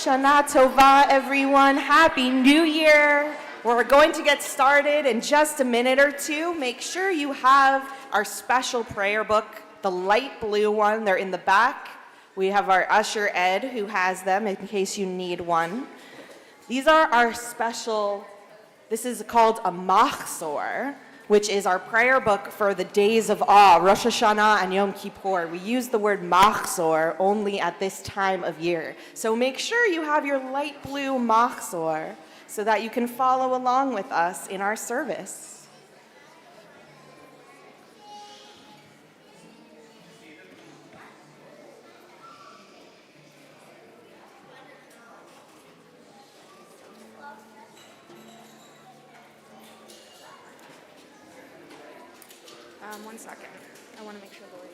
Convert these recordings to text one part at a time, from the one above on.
Shana Tova, everyone. Happy New Year. We're going to get started in just a minute or two. Make sure you have our special prayer book, the light blue one. They're in the back. We have our usher, Ed, who has them in case you need one. These are our special, this is called a machzor, which is our prayer book for the days of awe, Rosh Hashanah and Yom Kippur. We use the word machzor only at this time of year. So make sure you have your light blue machzor so that you can follow along with us in our service. One second. I want to make sure the light.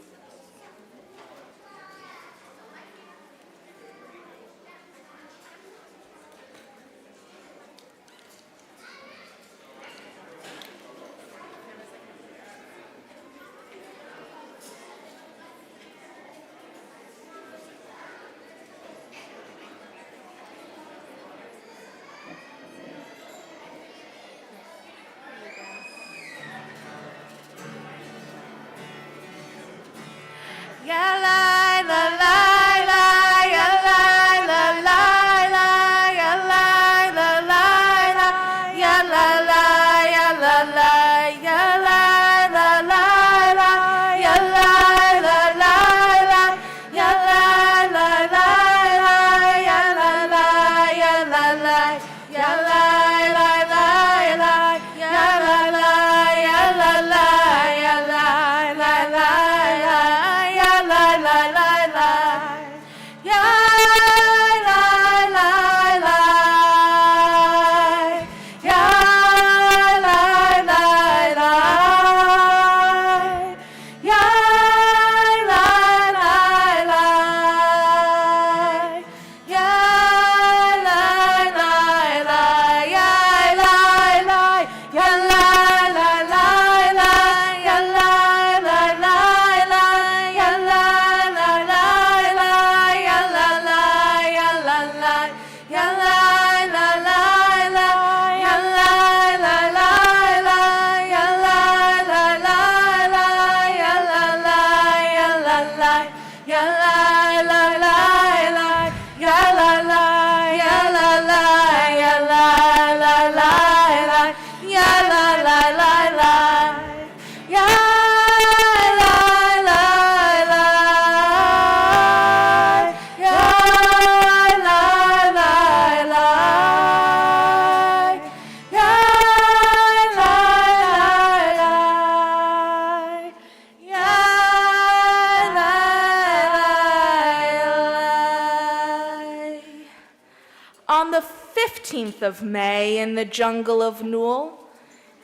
On the 15th of May in the jungle of Nul,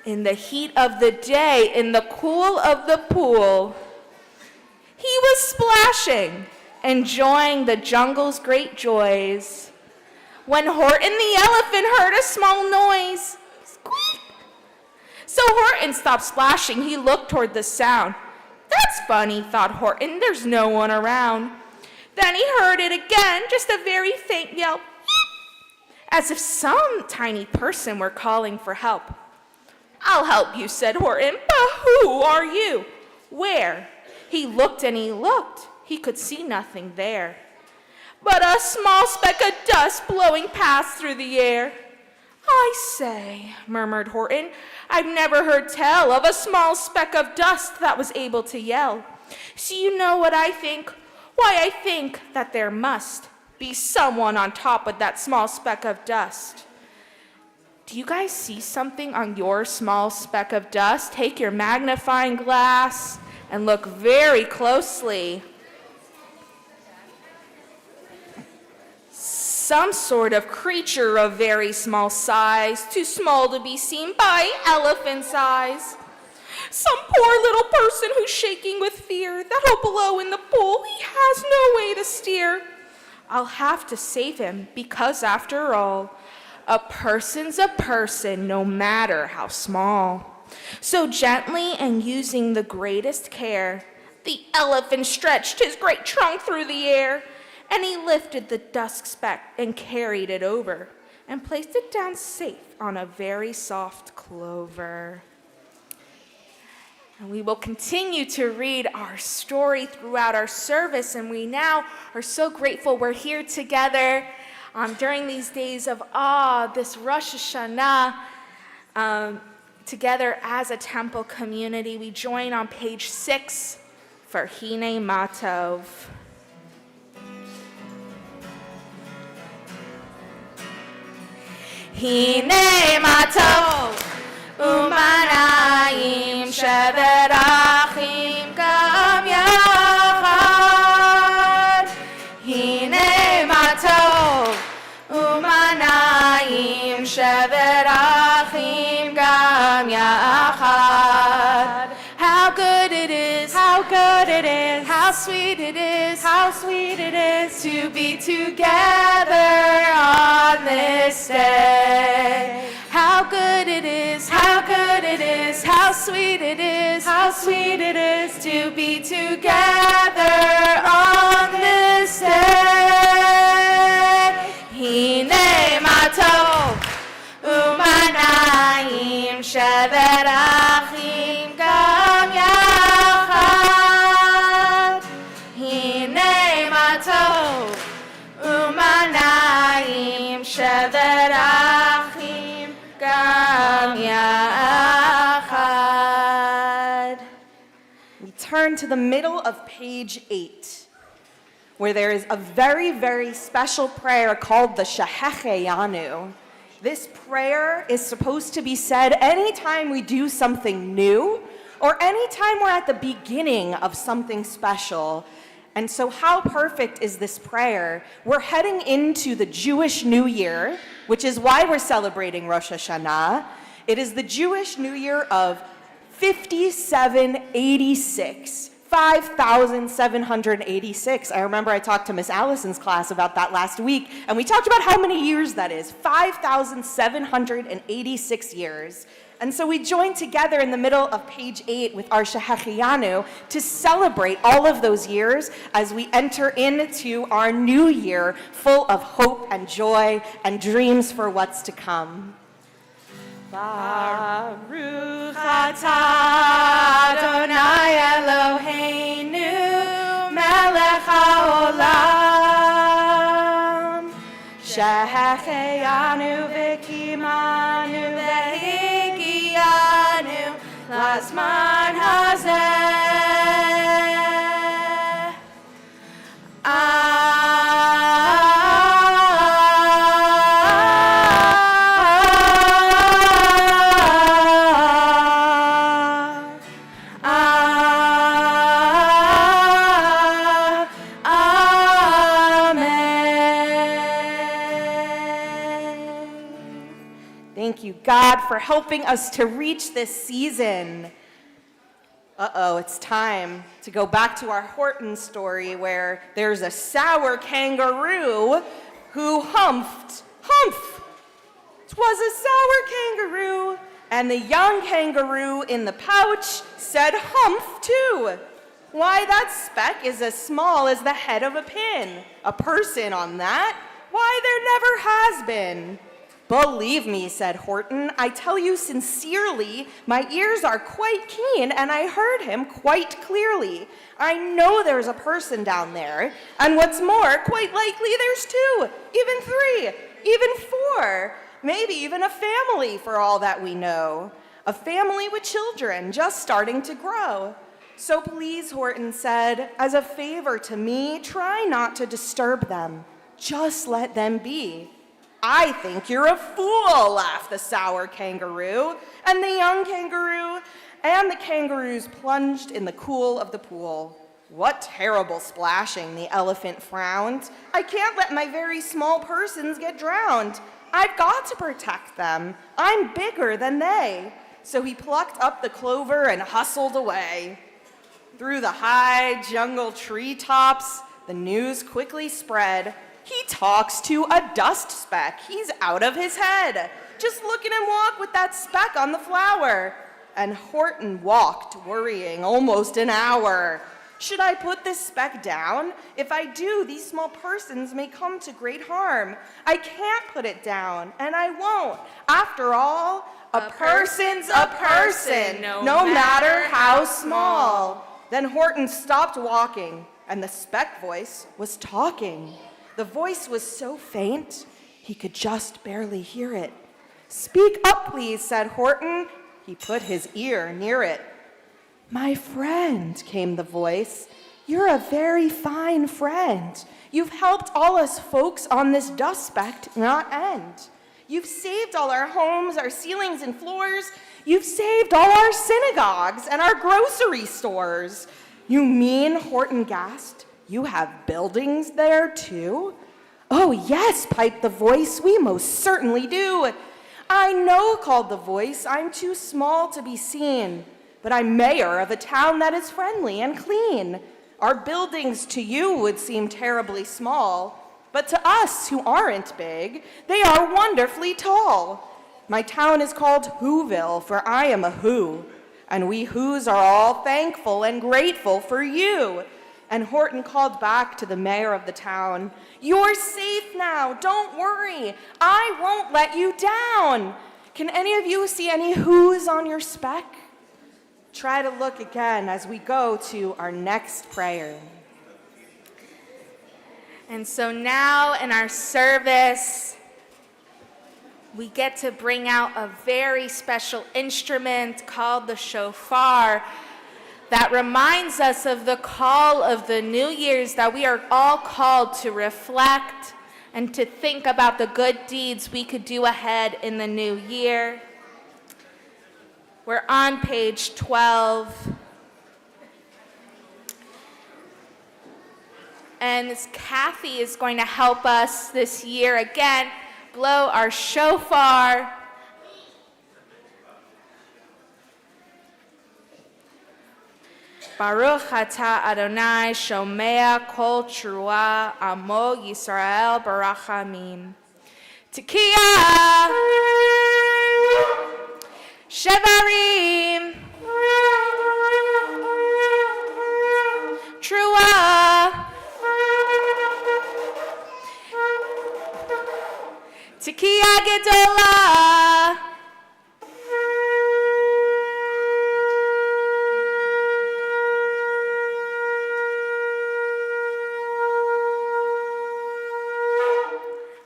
in the heat of the day, in the cool of the pool, he was splashing, enjoying the jungle's great joys, when Horton the elephant heard a small noise. Squeak! So Horton stopped splashing. He looked toward the sound. That's funny, thought Horton. There's no one around. Then he heard it again, just a very faint yelp, as if some tiny person were calling for help. I'll help you, said Horton, but who are you? Where? He looked and he looked. He could see nothing there, but a small speck of dust blowing past through the air. I say, murmured Horton, I've never heard tell of a small speck of dust that was able to yell. So you know what I think? Why, I think that there must be someone on top of that small speck of dust. Do you guys see something on your small speck of dust? Take your magnifying glass and look very closely. Some sort of creature of very small size, too small to be seen by elephant's eyes. Some poor little person who's shaking with fear that he'll blow in the pool. He has no way to steer. I'll have to save him because, after all, a person's a person, no matter how small. So gently and using the greatest care, the elephant stretched his great trunk through the air And he lifted the dust speck and carried it over and placed it down safe on a very soft clover. And we will continue to read our story throughout our service, and we now are so grateful we're here together during these days of awe, this Rosh Hashanah, together as a temple community. We join on page 6 for Hine Matov. Hine Matov umanayim sheberachim gam yachad. Hine Matov umanayim sheberachim gam yachad. How good it is, how good it is, how sweet it is, how sweet it is to be together on this day. How good it is, how good it is, how sweet it is, how sweet it is to be together on this day. Hine matov umanayim sheberachim gam yachad. Hine matov umanayim sheberachim gam yachad. We turn to the middle of page 8, where there is a very, very special prayer called the Shehecheyanu. This prayer is supposed to be said anytime we do something new or anytime we're at the beginning of something special. And so how perfect is this prayer? We're heading into the Jewish New Year, which is why we're celebrating Rosh Hashanah. It is the Jewish New Year of 5786. 5,786. I remember I talked to Miss Allison's class about that last week, and we talked about how many years that is. 5,786 years. And so we joined together in the middle of page 8 with our Shehecheyanu to celebrate all of those years as we enter into our new year full of hope and joy and dreams for what's to come. Baruch atah Adonai Eloheinu melech haolam shehecheyanu v'kimanu v'higiyanu lazman hazeh. God, for helping us to reach this season. It's time to go back to our Horton story where there's a sour kangaroo who humphed. 'Twas a sour kangaroo, and the young kangaroo in the pouch said humph too. Why, that speck is as small as the head of a pin. A person on that? Why, there never has been. Believe me, said Horton, I tell you sincerely, my ears are quite keen and I heard him quite clearly. I know there's a person down there, and what's more, quite likely there's 2, even 3, even 4, maybe even a family for all that we know. A family with children just starting to grow. So please, Horton said, as a favor to me, try not to disturb them. Just let them be. I think you're a fool, laughed the sour kangaroo. And the young kangaroo and the kangaroos plunged in the cool of the pool. What terrible splashing, the elephant frowned. I can't let my very small persons get drowned. I've got to protect them. I'm bigger than they. So he plucked up the clover and hustled away. Through the high jungle treetops, the news quickly spread. He talks to a dust speck. He's out of his head. Just look at him walk with that speck on the flower. And Horton walked, worrying, almost an hour. Should I put this speck down? If I do, these small persons may come to great harm. I can't put it down, and I won't. After all, a person's a person, no matter how small. Then Horton stopped walking, and the speck voice was talking. The voice was so faint, he could just barely hear it. "Speak up, please," said Horton. He put his ear near it. "My friend," came the voice, "you're a very fine friend. You've helped all us folks on this dust speck not end. You've saved all our homes, our ceilings and floors. You've saved all our synagogues and our grocery stores." "You mean," Horton gasped, "you have buildings there too?" "Oh yes," piped the voice, "we most certainly do." "I know," called the voice, "I'm too small to be seen, but I'm mayor of a town that is friendly and clean. Our buildings to you would seem terribly small, but to us who aren't big, they are wonderfully tall. My town is called Whoville, for I am a Who, and we Whos are all thankful and grateful for you." And Horton called back to the mayor of the town, "You're safe now, don't worry, I won't let you down. Can any of you see any Whos on your speck?" Try to look again as we go to our next prayer. And so now in our service, we get to bring out a very special instrument called the shofar that reminds us of the call of the New Year's, that we are all called to reflect and to think about the good deeds we could do ahead in the new year. We're on page 12. And Kathy is going to help us this year again blow our shofar. Baruch atah Adonai shomea kol trua amo Yisrael barachamim. Tekiah shevarim trua Tekiah gedolah.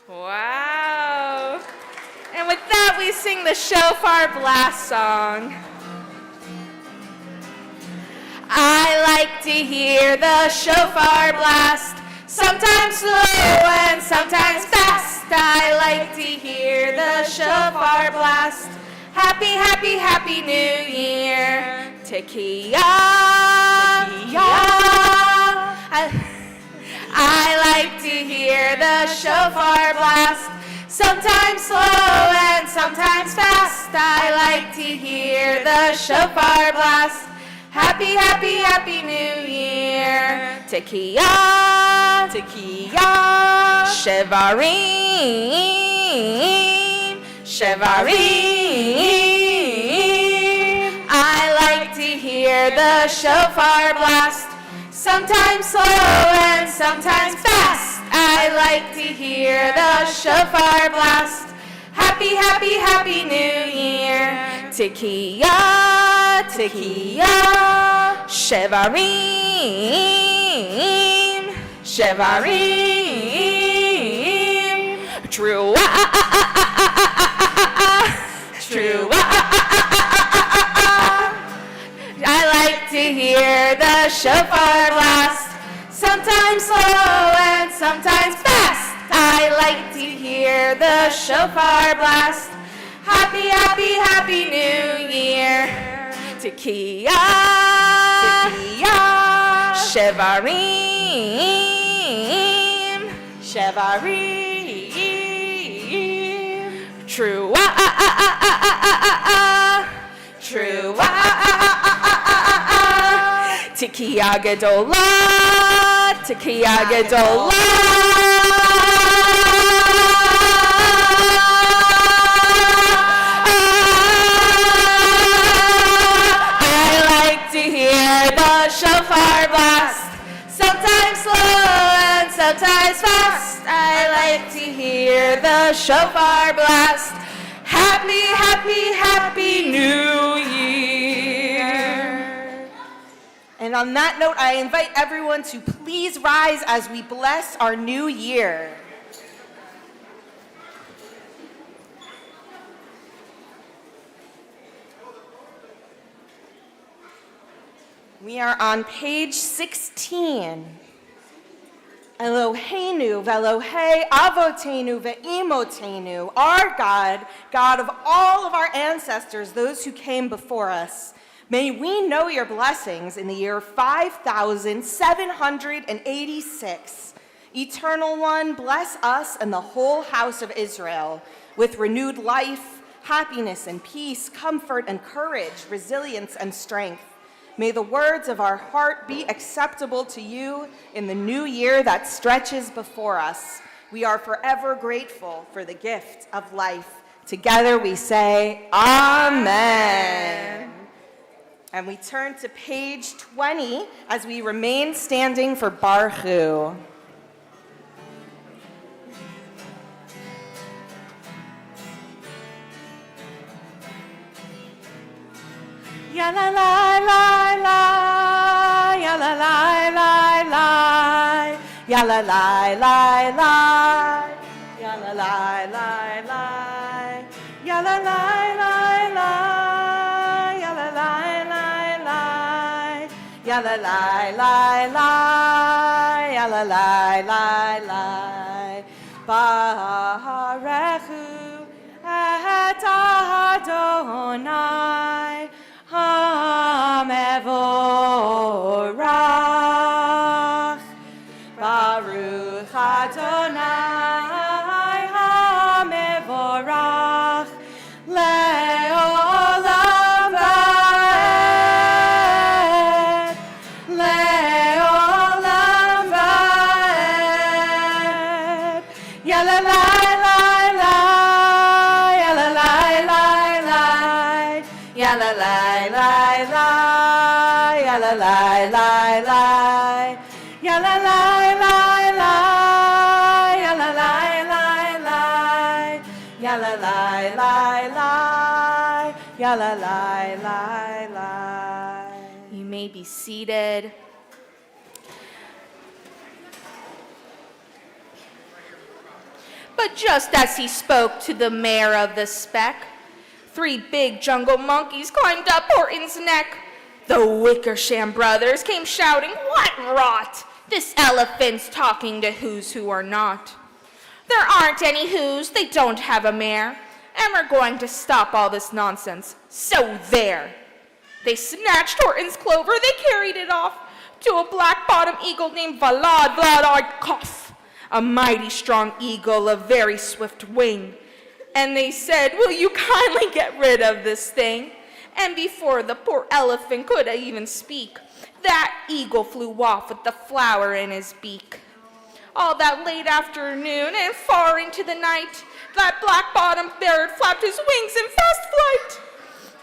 Wow. And with that, we sing the shofar blast song. I like to hear the shofar blast, sometimes slow and sometimes fast. I like to hear the shofar blast. Happy, happy, happy New Year. Tekiah. I like to hear the shofar blast, sometimes slow and sometimes fast. I like to hear the shofar blast. Happy, happy, happy New Year. Tekiah, Tekiah, shevarim, shevarim. I like to hear the shofar blast, sometimes slow and sometimes fast. I like to hear the shofar blast. Happy, happy, happy New Year. Tekiah, Tekiah, shevarim, shevarim. True, true. I like to hear the shofar blast, sometimes slow and sometimes fast. I like to hear the shofar blast. Happy, happy, happy New Year. Tekiah, Tekiah, shevarim, shevarim. True, true. Tekiah gedolah, Tekiah gedolah. I like to hear the shofar blast, shofar blast. Happy, happy, happy New Year. And on that note, I invite everyone to please rise as we bless our new year. We are on page 16. Eloheinu ve'Elohei avotenu ve'imotenu, our God, God of all of our ancestors, those who came before us. May we know your blessings in the year 5786. Eternal One, bless us and the whole house of Israel with renewed life, happiness and peace, comfort and courage, resilience and strength. May the words of our heart be acceptable to you in the new year that stretches before us. We are forever grateful for the gift of life. Together we say, Amen. And we turn to page 20 as we remain standing for Baruch. Ya la la la la, ya la la la la, ya la la la la, ya la la la la, ya la la la la, ya la la la la, ya la la la la, ya la la la la. Barechu et Adonai HaMevorach, Baruch Adonai HaMevorach, Le'olam va'ed, Le'olam va'ed, Yalalai lai lai, Yalalai lai lai, Yalalai lai lai, Yalalai lai lai, Yalalai lai lai, Yalalai lai lai, Yalalai lai lai, Yalalai lai lai. You may be seated. But just as he spoke to the mayor of the speck, 3 big jungle monkeys climbed up Horton's neck. The Wickersham brothers came shouting, "What rot! This elephant's talking to who's who or not. There aren't any who's, they don't have a mare, and we're going to stop all this nonsense. So there!" They snatched Horton's clover, they carried it off to a black-bottomed eagle named Vlad Vladikov, a mighty strong eagle of very swift wing. And they said, "Will you kindly get rid of this thing?" And before the poor elephant could even speak, that eagle flew off with the flower in his beak. All that late afternoon and far into the night, that black-bottomed bird flapped his wings in fast flight,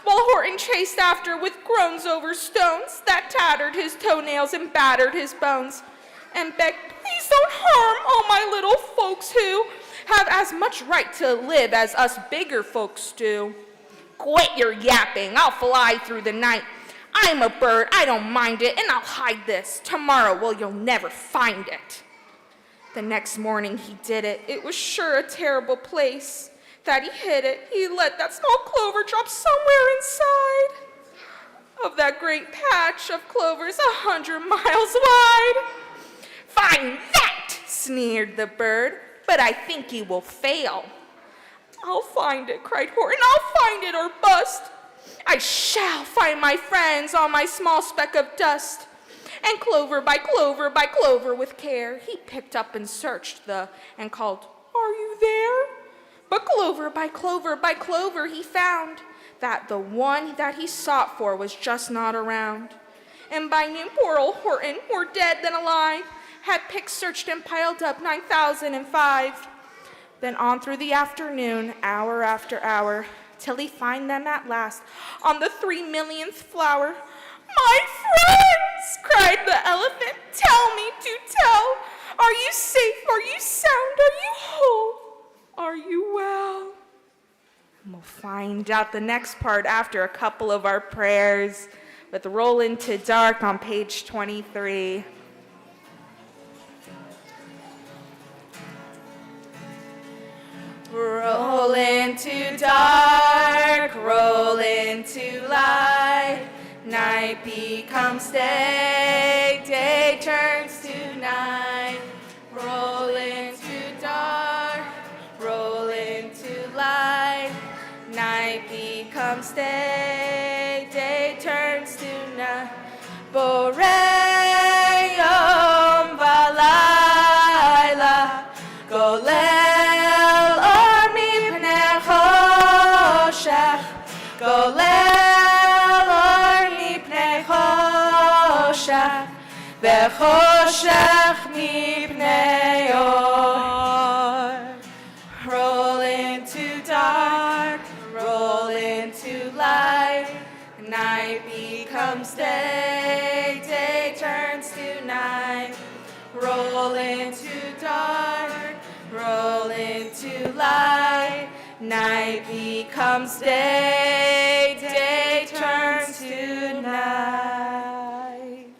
while Horton chased after with groans over stones that tattered his toenails and battered his bones, and begged, "Please don't harm all my little folks who have as much right to live as us bigger folks do." "Quit your yapping, I'll fly through the night. I'm a bird, I don't mind it, and I'll hide this. Tomorrow, well, you'll never find it." The next morning he did it. It was sure a terrible place that he hid it. He let that small clover drop somewhere inside of that great patch of clovers 100 miles wide. "Find that!" sneered the bird, "but I think you will fail." "I'll find it," cried Horton. "I'll find it or bust. I shall find my friends on my small speck of dust." And clover by clover by clover with care, he picked up and searched and called, "Are you there?" But clover by clover by clover he found that the one that he sought for was just not around. And by noon poor old Horton, more dead than alive, had picked, searched, and piled up 9,005. Then on through the afternoon, hour after hour, till he find them at last on the 3,000,000th flower. "My friends!" cried the elephant, "tell me, do tell, are you safe, are you sound, are you whole? Are you well? And we'll find out the next part after a couple of our prayers with Roll Into Dark on page 23. Roll into dark, roll into light. Night becomes day, day turns to night. Roll into dark, roll into light. Night becomes day, day turns to night. Boreyom v'layla, golel or mipnei choshech, golel or mipnei choshech, v'choshech mipnei or. Roll into dark, roll into light. Night becomes day, day turns to night. Roll into dark, roll into light. Night becomes day, day turns to night.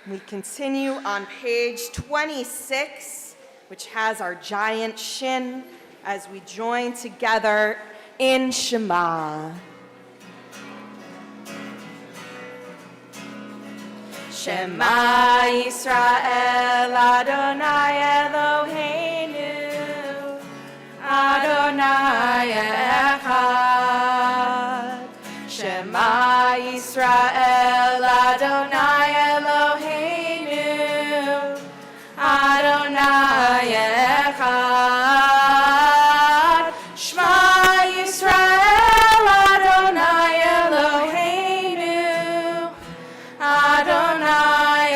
We continue on page 26, which has our giant shin as we join together in Shema. Shema Yisrael, Adonai Eloheinu, Adonai Echad. Shema Yisrael, Adonai Eloheinu, Adonai Echad. Shema Yisrael, Adonai Eloheinu, Adonai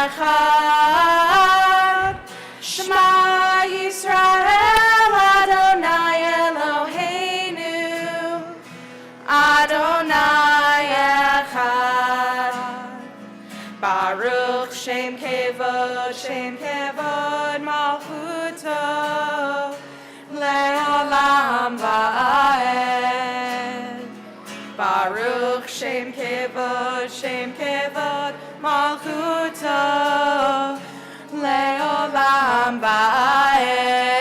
Echad. Shema Yisrael, Adonai Eloheinu, Adonai Echad. Baruch Shem Kevod Malchuto, Le'olam Va'ed. Baruch Shem Kevod Malchuto, Le'olam Va'ed.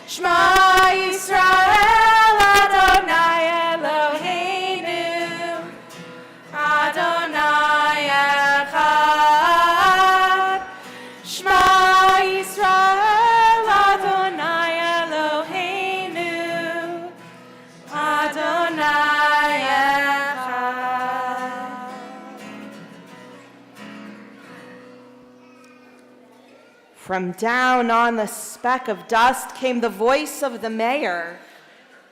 Shema Yisrael, Adonai Eloheinu, Adonai Echad. Shema Yisrael, Adonai Eloheinu, Adonai Echad. From down on the speck of dust came the voice of the mayor.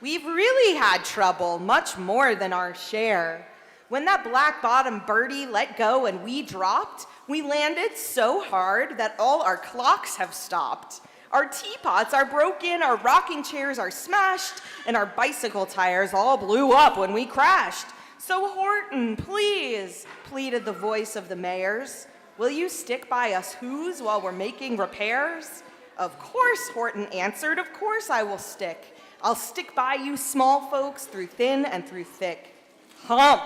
We've really had trouble, much more than our share. When that black-bottom birdie let go and we dropped, we landed so hard that all our clocks have stopped. Our teapots are broken, our rocking chairs are smashed, and our bicycle tires all blew up when we crashed. So Horton, please, pleaded the voice of the mayor's, will you stick by us who's while we're making repairs? Of course, Horton answered, of course I will stick. I'll stick by you small folks through thin and through thick. Hump,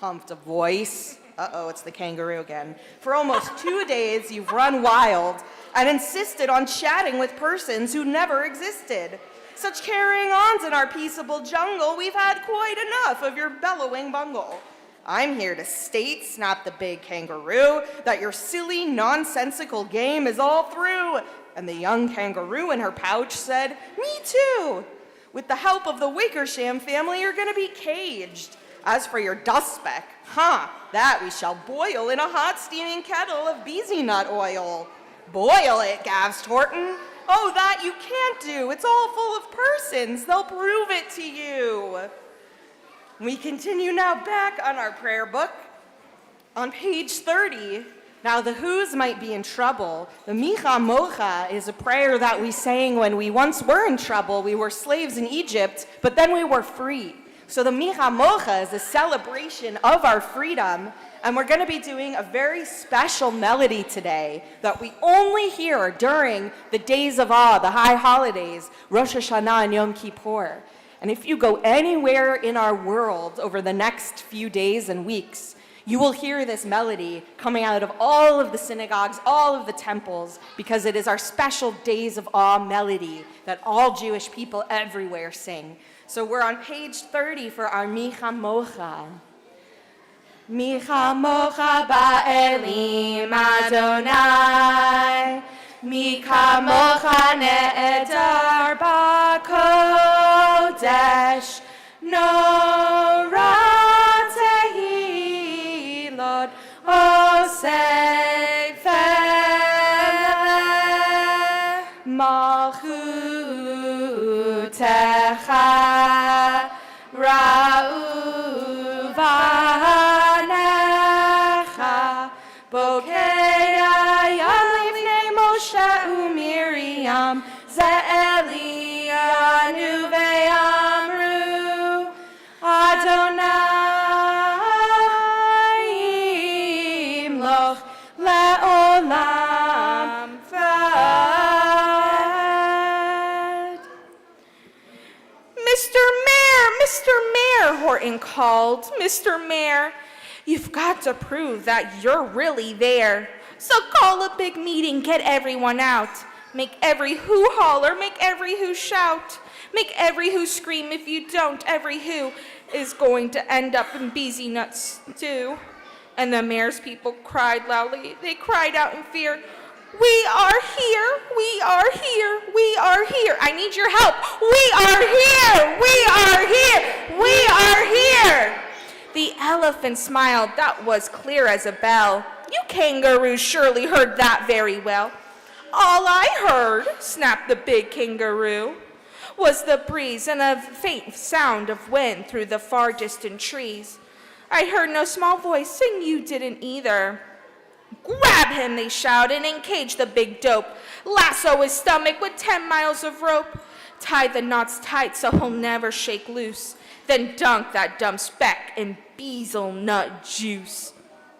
humped a voice. Uh-oh, it's the kangaroo again. For almost 2 days, you've run wild and insisted on chatting with persons who never existed. Such carrying-ons in our peaceable jungle, we've had quite enough of your bellowing bungle. I'm here to state, snapped the big kangaroo, that your silly, nonsensical game is all through. And the young kangaroo in her pouch said, me too. With the help of the Wickersham family, you're gonna be caged. As for your dust speck, that we shall boil in a hot steaming kettle of beezy nut oil. Boil it, gasped Horton. Oh, that you can't do. It's all full of persons. They'll prove it to you. We continue now back on our prayer book. On page 30, now the who's might be in trouble. The Micha Mocha is a prayer that we sang when we once were in trouble. We were slaves in Egypt, but then we were free. So the Micha Mocha is a celebration of our freedom, And we're going to be doing a very special melody today that we only hear during the days of awe, the high holidays, Rosh Hashanah and Yom Kippur. And if you go anywhere in our world over the next few days and weeks, you will hear this melody coming out of all of the synagogues, all of the temples, because it is our special days of awe melody that all Jewish people everywhere sing. So we're on page 30 for our Mi Chamocha. Mi Chamocha ba'elim Adonai, Mi Chamocha ne'edar ba'kodesh, Nora tehi Lod osefeh malchutecha ra'u v'hanecha bokeya yam lifnei Moshe u'Miriam ze'eliyanu ve'amru Adonai imloch le'olam fed. Mr. Mayor, Horton called. Mr. Mayor, you've got to prove that you're really there. So call a big meeting, get everyone out. Make every who holler, make every who shout. Make every who scream. If you don't, every who is going to end up in beezy nuts too. And the mayor's people cried loudly. They cried out in fear, "We are here, we are here, we are here. I need your help. We are here, we are here, we are here." The elephant smiled. That was clear as a bell. You kangaroos surely heard that very well. All I heard, snapped the big kangaroo, was the breeze and a faint sound of wind through the far distant trees. I heard no small voice, and you didn't either. "Grab him," they shouted, and cage the big dope. Lasso his stomach with 10 miles of rope. Tie the knots tight so he'll never shake loose. Then dunk that dumb speck in beezel-nut juice.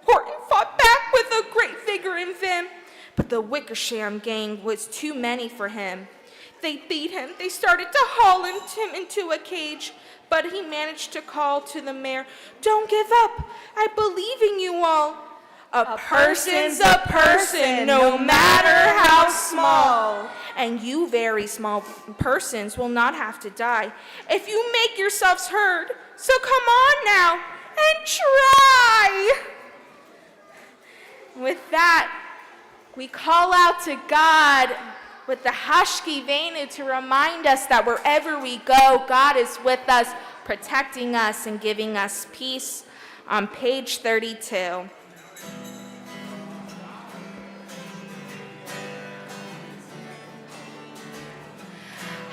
Horton fought back with a great vigor and vim, but the Wickersham gang was too many for him. They beat him. They started to haul him into a cage, but he managed to call to the mayor, "Don't give up. I believe in you all. A person's a person, no matter how small. And you very small persons will not have to die if you make yourselves heard. So come on now and try." With that, we call out to God with the Hashkivenu to remind us that wherever we go, God is with us, protecting us and giving us peace. On page 32.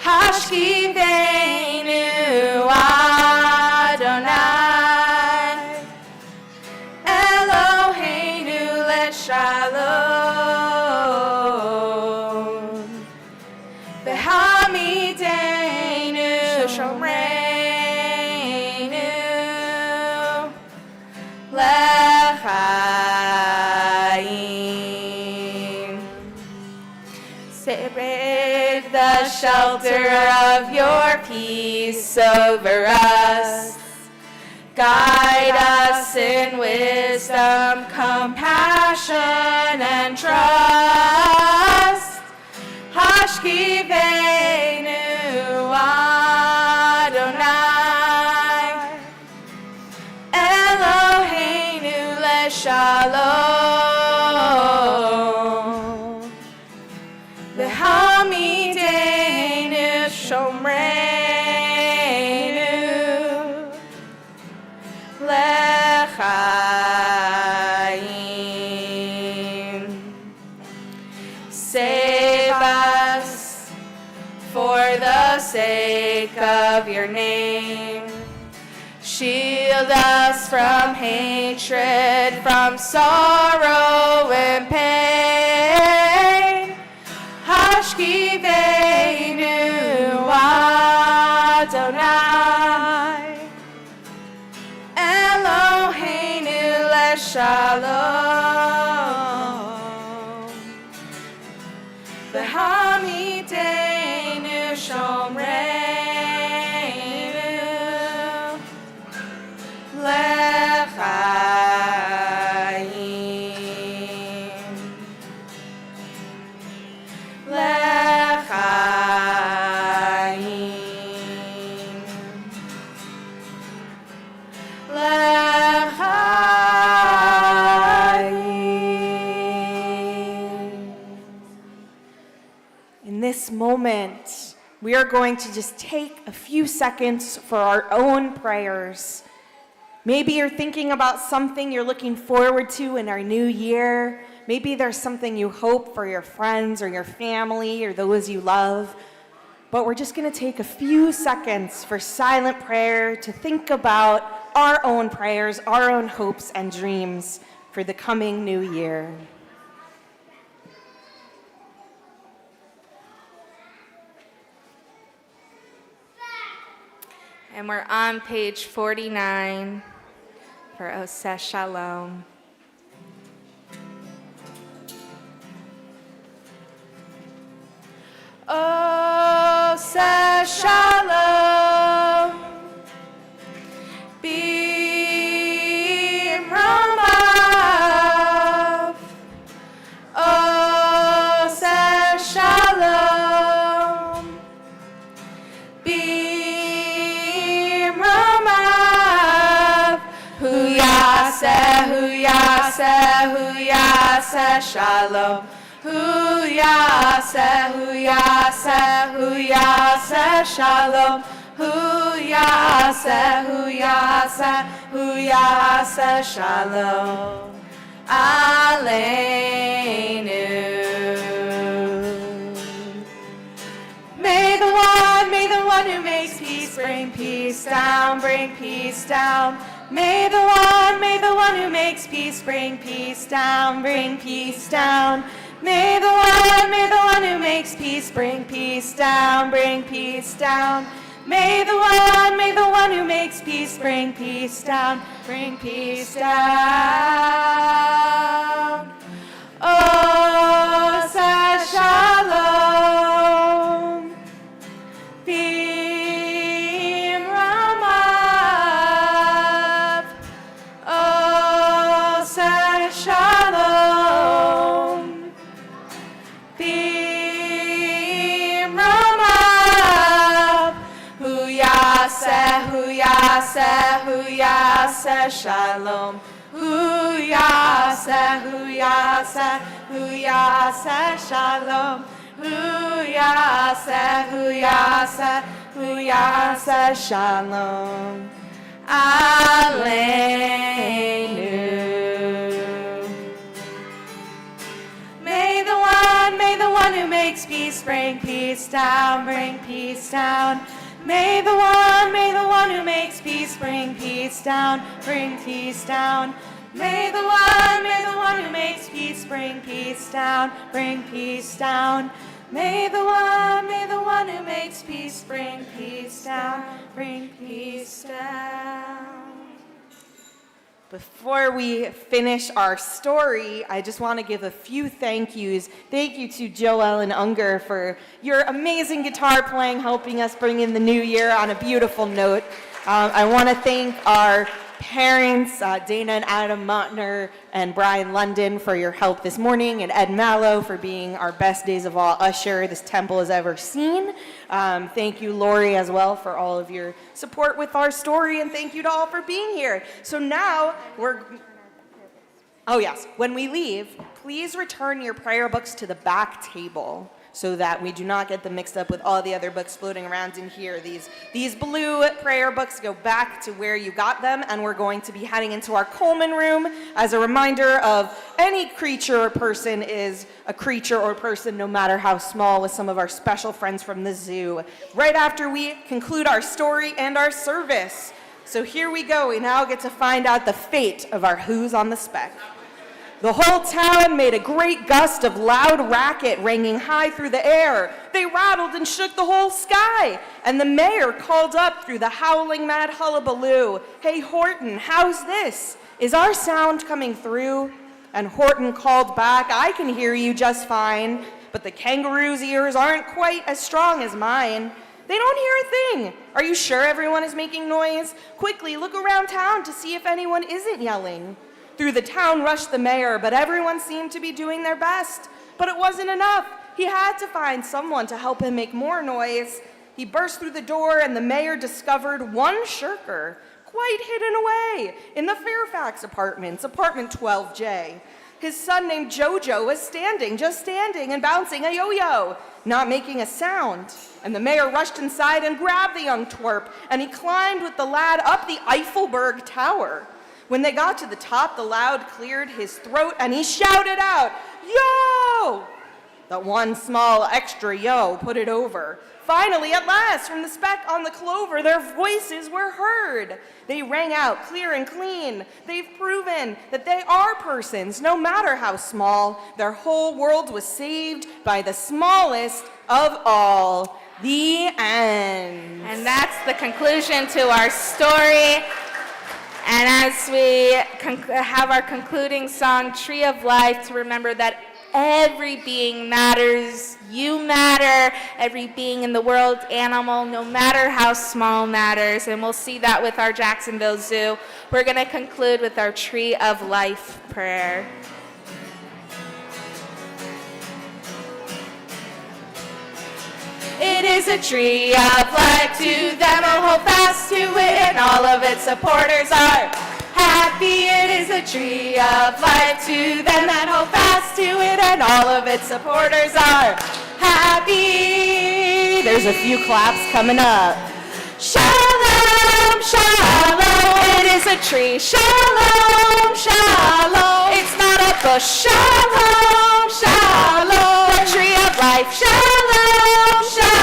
Hashkivenu Adonai Eloheinu leshalom V'hamidenu shomreinu lechaim. Spread the shelter of your peace over us. Guide us in wisdom, compassion, and trust. Hashkivenu Adonai Eloheinu leshalom V'hamidenu shomreinu lechaim. Save us for the sake of your name. Shield us from hatred, from sorrow and pain. Hashkivenu Adonai Eloheinu leshalom shalom. V'hamiteinu shomreinu l'chaim. L'chaim. In this moment, we are going to just take a few seconds for our own prayers. Maybe you're thinking about something you're looking forward to in our new year. Maybe there's something you hope for your friends or your family or those you love. But we're just going to take a few seconds for silent prayer to think about our own prayers, our own hopes and dreams for the coming new year. And we're on page 49 for Oseh Shalom. Oseh Shalom. B'ramav. Oseh Shalom. B'ramav. Hu yaseh shalom. Hu yaseh shalom. Hu yaseh shalom. Aleinu. May the one who makes peace bring peace down, bring peace down. May the one who makes peace bring peace down, bring peace down. May the one who makes peace bring peace down, bring peace down. May the one who makes peace bring peace down, bring peace down. Oseh Shalom. B'ramav. Oseh Shalom. B'ramav. Hu yaseh shalom. Hu yaseh shalom. Hu yaseh shalom. Aleinu. May the one who makes peace bring peace down, bring peace down. May the one who makes peace bring peace down, bring peace down. May the one who makes peace bring peace down, bring peace down. May the one who makes peace bring peace down, bring peace down. Before we finish our story, I just want to give a few thank yous. Thank you to Joel and Unger for your amazing guitar playing, helping us bring in the new year on a beautiful note. I want to thank our parents, Dana and Adam Montner and Brian London, for your help this morning, and Ed Mallow for being our best days of all usher this temple has ever seen. Thank you, Lori, as well, for all of your support with our story, and thank you to all for being here. So now when we leave, please return your prayer books to the back table so that we do not get them mixed up with all the other books floating around in here. These blue prayer books go back to where you got them, and we're going to be heading into our Coleman room as a reminder of any creature or person is a creature or person, no matter how small, with some of our special friends from the zoo, right after we conclude our story and our service. So here we go. We now get to find out the fate of our Who's on the Spec. The whole town made a great gust of loud racket ringing high through the air. They rattled and shook the whole sky. And the mayor called up through the howling mad hullabaloo, "Hey, Horton, how's this? Is our sound coming through? And Horton called back, I can hear you just fine, but the kangaroo's ears aren't quite as strong as mine. They don't hear a thing. Are you sure everyone is making noise? Quickly, look around town to see if anyone isn't yelling. Through the town rushed the mayor, but everyone seemed to be doing their best. But it wasn't enough. He had to find someone to help him make more noise. He burst through the door, and the mayor discovered one shirker, quite hidden away in the Fairfax apartments, apartment 12J. His son named Jojo was just standing and bouncing a yo-yo, not making a sound. And the mayor rushed inside and grabbed the young twerp, and he climbed with the lad up the Eiffelberg Tower. When they got to the top, the lad cleared his throat, and he shouted out, "Yo!" The one small extra yo put it over. Finally, at last, from the speck on the clover, their voices were heard. They rang out clear and clean. They've proven that they are persons, no matter how small. Their whole world was saved by the smallest of all. The end. And that's the conclusion to our story. And as we have our concluding song, Tree of Life, to remember that every being matters. You matter. Every being in the world, animal, no matter how small, matters. And we'll see that with our Jacksonville Zoo. We're going to conclude with our Tree of Life prayer. It is a tree of life to them who hold fast to it, and all of its supporters are happy. It is a tree of life to them that hold fast to it, and all of its supporters are happy. There's a few claps coming up. Shalom, shalom. It is a tree. Shalom, shalom. It's not a bush. Shalom, shalom. The tree of life. Shalom, shalom.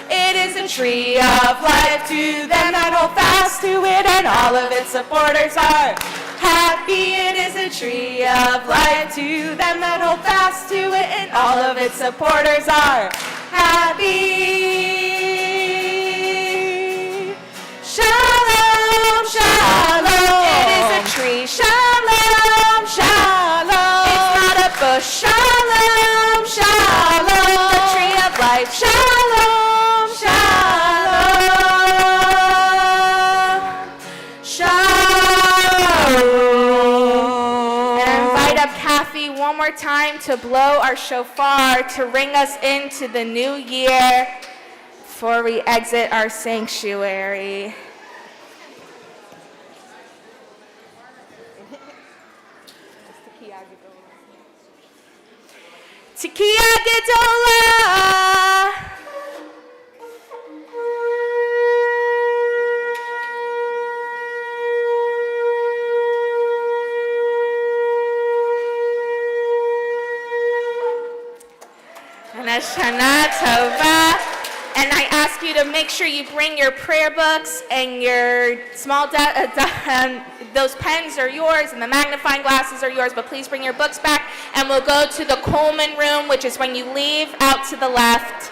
It is a tree of life to them that hold fast to it, and all of its supporters are happy. It is a tree of life to them that hold fast to it, and all of its supporters are happy. Shalom, shalom. It is a tree. Shalom, shalom. It's not a bush. Shalom, shalom. The tree of life. Shalom, shalom. Shalom. And I invite up Kathy one more time to blow our shofar to ring us into the new year before we exit our sanctuary. Tekiah Gedolah. And Hashanah Tova. And I ask you to make sure you bring your prayer books and your small, those pens are yours and the magnifying glasses are yours, but please bring your books back and we'll go to the Coleman room, which is when you leave out to the left.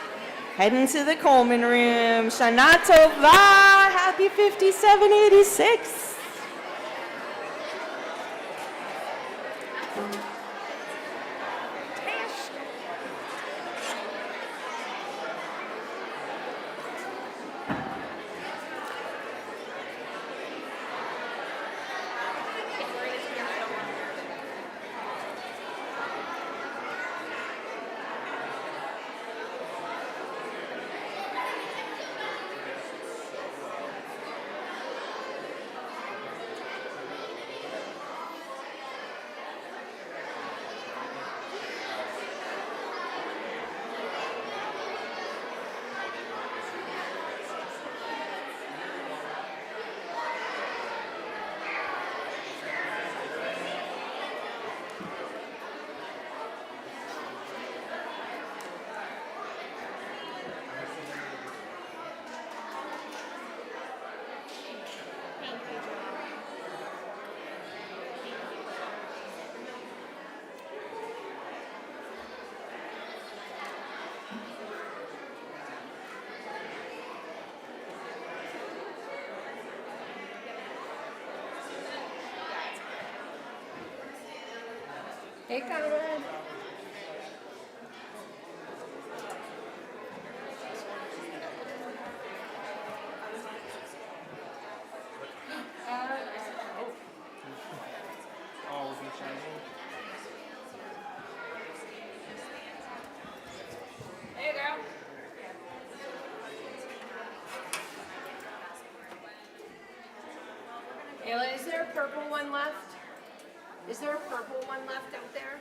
Heading to the Coleman room. Shana Tova. Happy 5786. Hey, Conrad. Oh, with each angle. Hey, girl. Ayla, is there a purple one left? Is there a purple one left out there?